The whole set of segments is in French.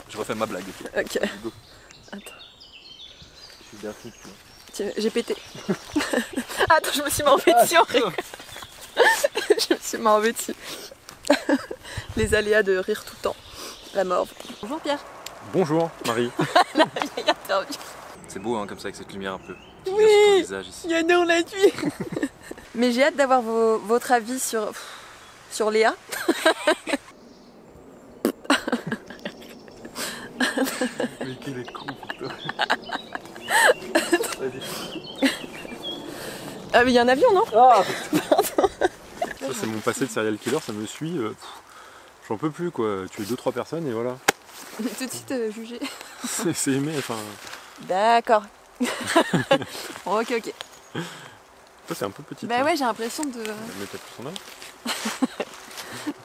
Je refais ma blague. Ok. Go. Attends. Je suis bien foutu. J'ai pété. Attends, je me suis mis en dessus. Je me suis mis en dessus. Les aléas de rire tout le temps. La mort. Bonjour Pierre. Bonjour Marie. C'est beau hein, comme ça avec cette lumière un peu. Qui Oui. vient sur ton visage ici. Il y a dans la nuit. Mais j'ai hâte d'avoir votre avis sur Léa. Mais qu'il est con putain. Ah mais il y a un avion non? Ça c'est mon passé de serial killer, ça me suit. J'en peux plus quoi. Tuer 2-3 personnes et voilà. On est tout de suite jugé. C'est aimé, enfin. D'accord. Ok. Toi c'est un peu petit. Bah ouais j'ai l'impression de... Mais t'as plus son âge.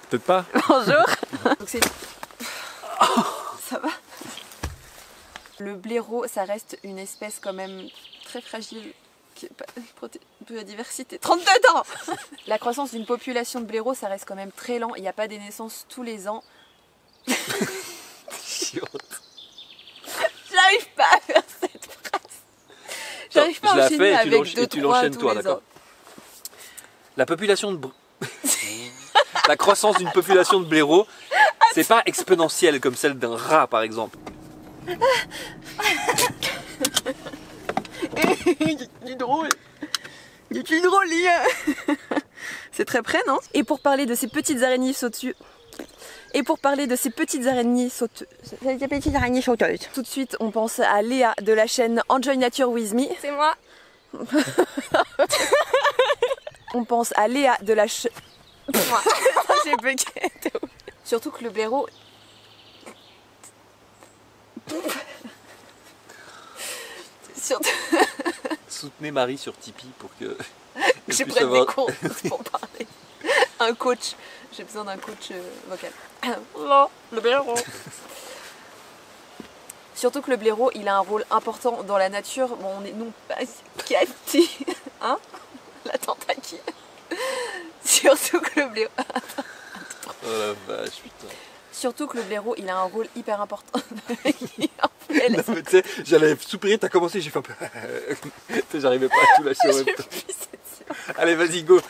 Peut-être pas. Bonjour. Donc c'est... Ça va? Le blaireau, ça reste une espèce quand même très fragile, qui est pas biodiversité. 32 ans. La croissance d'une population de blaireaux, ça reste quand même très lent. Il n'y a pas des naissances tous les ans. J'arrive pas à faire cette phrase. J'arrive pas à enchaîner avec 2-3 tu l'enchaînes toi, d'accord. La population de... La croissance d'une population de blaireaux, c'est pas exponentielle comme celle d'un rat par exemple. Du drôle. Du drôle, Léa. C'est très près, non? Et pour parler de ces petites araignées sauteuses. Tout de suite, on pense à Léa de la chaîne Enjoy Nature With Me. C'est moi. On pense à Léa de la chaîne... Moi. J'ai bugué. Surtout que le blaireau... Surtout... Soutenez Marie sur Tipeee pour que... Je prenne des cours pour parler. Un coach. J'ai besoin d'un coach vocal. Oh, le blaireau. Surtout que le blaireau, il a un rôle important dans la nature. Bon, on est non pas capté. Hein? La tentacule. Surtout que le blaireau... Oh la vache, putain. Surtout que le blaireau, il a un rôle hyper important. Non, mais tu sais, j'allais soupirer, t'as commencé, j'ai fait un peu... J'arrivais pas à tout lâcher en même temps. Allez, vas-y, go.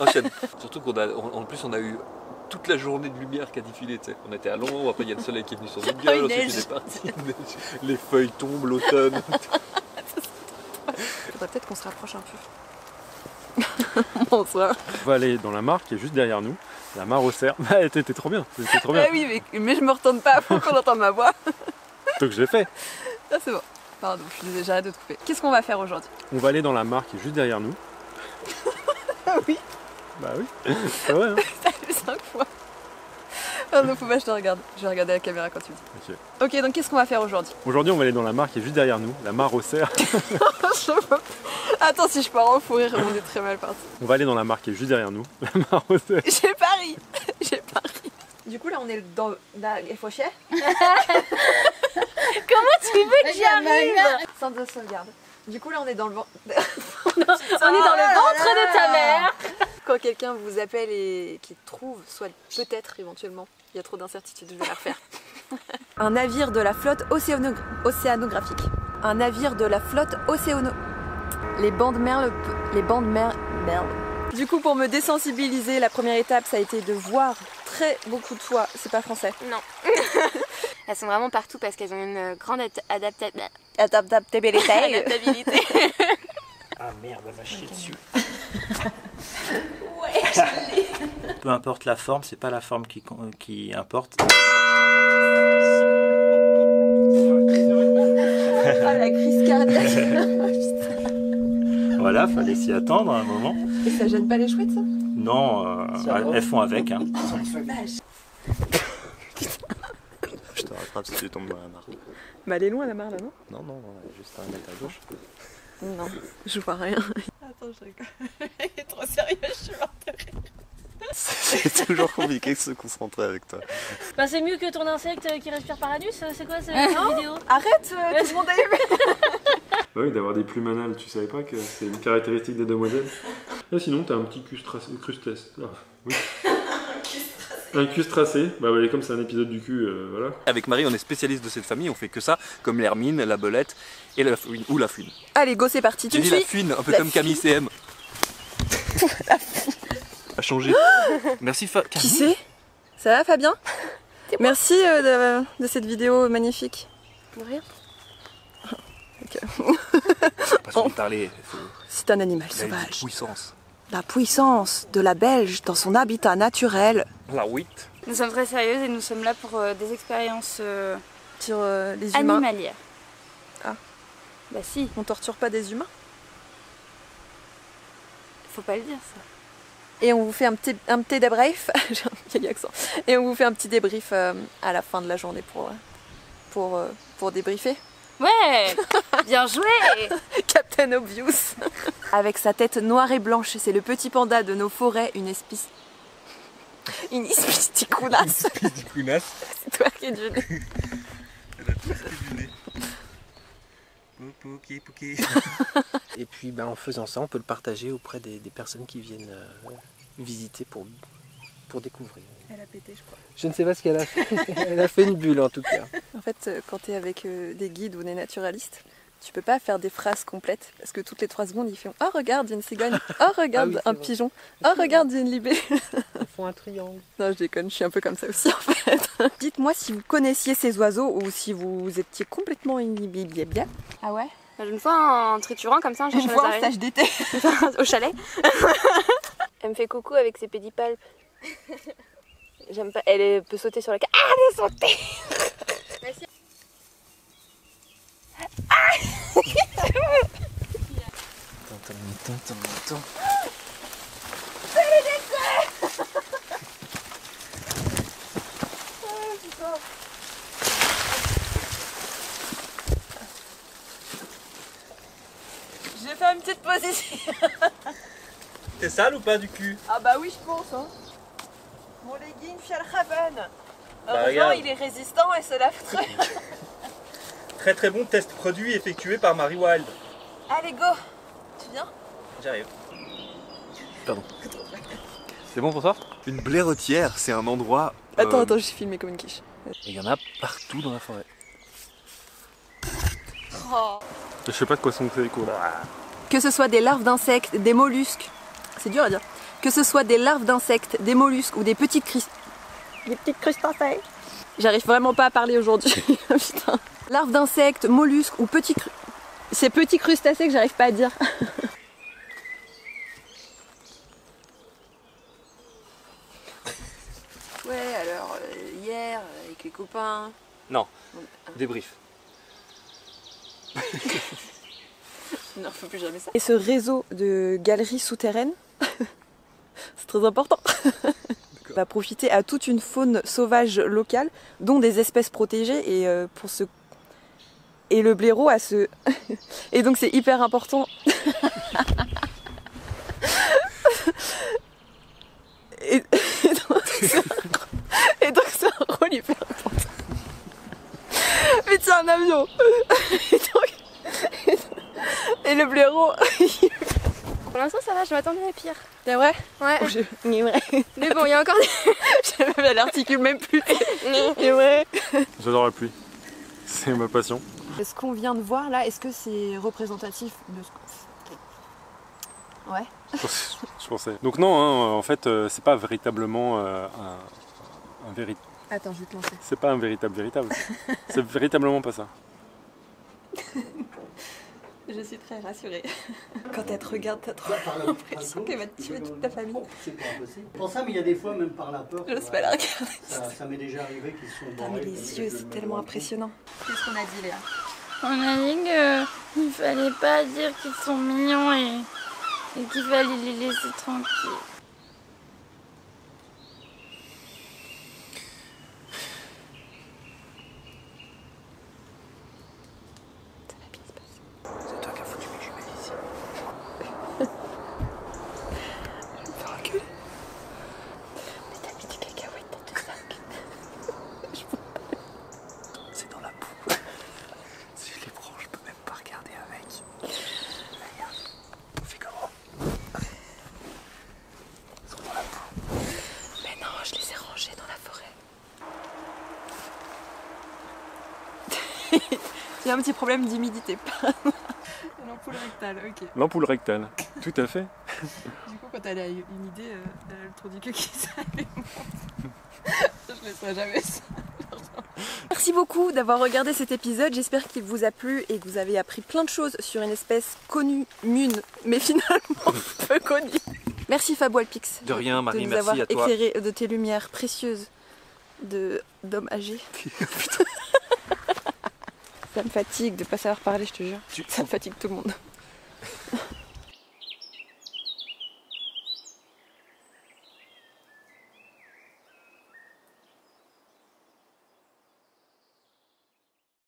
Enchaîne. Surtout qu'en plus, on a eu toute la journée de lumière qui a défilé, tu sais. On était à l'ombre, après il y a le soleil qui est venu sur notre gueule, ensuite il est parti. Les feuilles tombent, l'automne. Faudrait peut-être qu'on se rapproche un peu. Bonsoir. On va aller dans la mare qui est juste derrière nous. La mare aux cerfs. Bah t'étais trop bien. C'était trop bien. Ah oui, mais je me retourne pas pour qu'on entende ma voix. Donc je l'ai fait. Ah c'est bon. Pardon, je suis désolée, j'arrête de te couper. Qu'est-ce qu'on va faire aujourd'hui? On va aller dans la mare qui est juste derrière nous. Ah oui. Bah oui. C'est vrai hein. T'as vu 5 fois. Pardon, faut pas que je te regarde. Je vais regarder la caméra quand tu me dis. Ok, donc qu'est-ce qu'on va faire aujourd'hui? Aujourd'hui on va aller dans la mare qui est juste derrière nous. La mare aux cerfs. Attends, si je pars en fou rire, on est très mal parti. On va aller dans la mare qui est juste derrière nous. La mare aux cerfs. J'ai pas ri. J'ai pas ri. Du coup là on est dans la fauchée. Comment tu veux que j'y arrive? Sans de sauvegarde. Du coup là on est dans le ventre. On est dans le ventre de ta mère. Quand quelqu'un vous appelle et qu'il trouve, soit peut-être éventuellement, il y a trop d'incertitudes, je vais la refaire. Un navire de la flotte océanographique. Un navire de la flotte Les bandes merles. Du coup pour me désensibiliser, la première étape ça a été de voir beaucoup de fois. C'est pas français. Non. Elles sont vraiment partout parce qu'elles ont une grande adaptabilité. Ah merde, elle m'a chié dessus. Ouais, Peu importe la forme, c'est pas la forme qui importe. Ah la crise cardiaque. Voilà, fallait s'y attendre à un moment. Et ça gêne pas les chouettes ça? Non, elles font avec. Hein. Je te rattrape si tu tombes dans la mare. Mais elle est loin la mare là non? Non, non, non, juste à 1 mètre à gauche. Non, je vois rien. Attends, je rigole. Il est trop sérieux, je suis morte de rire. C'est toujours compliqué de se concentrer avec toi. Bah c'est mieux que ton insecte qui respire par l'anus, c'est quoi cette vidéo? Arrête, tout le monde a aimé. Bah oui, d'avoir des plumes anales, tu savais pas que c'est une caractéristique des demoiselles. Là sinon t'as un petit crustacé. Ah, oui. Un cul tracé, bah ouais, comme c'est un épisode du cul, voilà. Avec Marie, on est spécialiste de cette famille, on fait que ça, comme l'hermine, la belette et la fouine, ou la fuine. Allez, go, c'est parti. Tu dis la fuine, un peu comme Camille CM. A changé. Merci Qui c'est? Ça va Fabien? Merci de cette vidéo magnifique. De rien. Okay. Pas lui parler. C'est un animal Il a une sauvage. puissance. La puissance de la Belge dans son habitat naturel. La huit. Nous sommes très sérieuses et nous sommes là pour des expériences Sur les humains. animalières. Ah. Bah si, On torture pas des humains. faut pas le dire ça. Et on vous fait un petit débrief. J'ai un vieil accent. Et on vous fait un petit débrief à la fin de la journée pour débriefer. Ouais, bien joué. Captain Obvious. Avec sa tête noire et blanche, c'est le petit panda de nos forêts, une espèce. Une ispicounasse. C'est toi qui es du nez. Et puis en faisant ça, on peut le partager auprès des personnes qui viennent visiter pour découvrir. Elle a pété, je crois. Je ne sais pas ce qu'elle a fait. Elle a fait une bulle en tout cas. En fait, quand tu es avec des guides ou des naturalistes, tu peux pas faire des phrases complètes parce que toutes les 3 secondes ils font « Oh regarde, il y a une cigogne. Oh regarde, Ah oui, un vrai. pigeon. Oh regarde, il y a une libellule. » Ils font un triangle. Non, je déconne, je suis un peu comme ça aussi en fait. Dites-moi si vous connaissiez ces oiseaux ou si vous étiez complètement inhibé. Ah ouais? Une fois en triturant comme ça, j'ai Une fois en stage d'été. au chalet. Elle me fait coucou avec ses pédipalpes. J'aime pas. Elle peut sauter sur la carte. Ah, elle est sautée. Merci. Attends. Je vais faire une petite position. T'es sale ou pas du cul? Ah bah oui, je pense. Hein. Mon legging Fjallraven. Bah, regarde. il est résistant et se lave très. Très très bon test produit effectué par Marie Wild. Allez, go. Tu viens? J'arrive. C'est bon pour toi? Une blairotière, c'est un endroit. Attends, j'ai filmé comme une quiche. Et il y en a partout dans la forêt. Je sais pas de quoi sont ces échos là. Que ce soit des larves d'insectes, des mollusques, c'est dur à dire. Que ce soit des larves d'insectes, des mollusques ou des petites crustacés. J'arrive vraiment pas à parler aujourd'hui. Putain. Larves d'insectes, mollusques ou ces petits crustacés que j'arrive pas à dire. Ouais, alors hier avec les copains. Non, débrief. Non, faut plus jamais ça. Et ce réseau de galeries souterraines, c'est très important. On va profiter à toute une faune sauvage locale, dont des espèces protégées, et le blaireau a ce. Et donc c'est hyper important. et donc c'est un rôle hyper important. Mais c'est un avion. Et le blaireau. Pour l'instant, ça va, je m'attendais à pire. C'est vrai? Ouais. C'est vrai. Mais bon, il y a encore des. Elle articule même plus. C'est vrai. J'adore la pluie. C'est ma passion. Ce qu'on vient de voir là, est-ce que c'est représentatif de ce qu'on... Ouais. Je pensais. Donc non, hein, en fait, c'est pas véritablement un véritable. Attends, je vais te lancer. C'est pas un véritable. C'est véritablement pas ça. Je suis très rassurée. Quand elle te regarde, t'as trop l'impression qu'elle va te tuer toute ta famille. C'est pas impossible. Pour ça, mais il y a des fois, même par la peur. J'ose pas la regarder. Ça m'est déjà arrivé qu'ils sont Putain, mais les yeux, c'est tellement impressionnant. Qu'est-ce qu'on a dit, Léa? On a dit qu'il fallait pas dire qu'ils sont mignons et qu'il fallait les laisser tranquilles. C'est toi qui as foutu mes jumelles ici. Mais t'as mis des cacahuètes dans tes sacs. C'est dans la boue. Si je les prends, je peux même pas regarder avec. Regarde. On fait comment? Il y a un petit problème d'humidité. L'ampoule rectale, ok. L'ampoule rectale, tout à fait. Du coup, quand elle a une idée, elle a le trou du cul qui s'allume. Je ne laisserai jamais ça. Merci beaucoup d'avoir regardé cet épisode, j'espère qu'il vous a plu et que vous avez appris plein de choses sur une espèce connue, mais finalement peu connue. Merci Faboalpix De rien, Marie, de nous merci avoir à toi. éclairé de tes lumières précieuses d'hommes âgés. Ça me fatigue de pas savoir parler, je te jure. Ça fatigue tout le monde.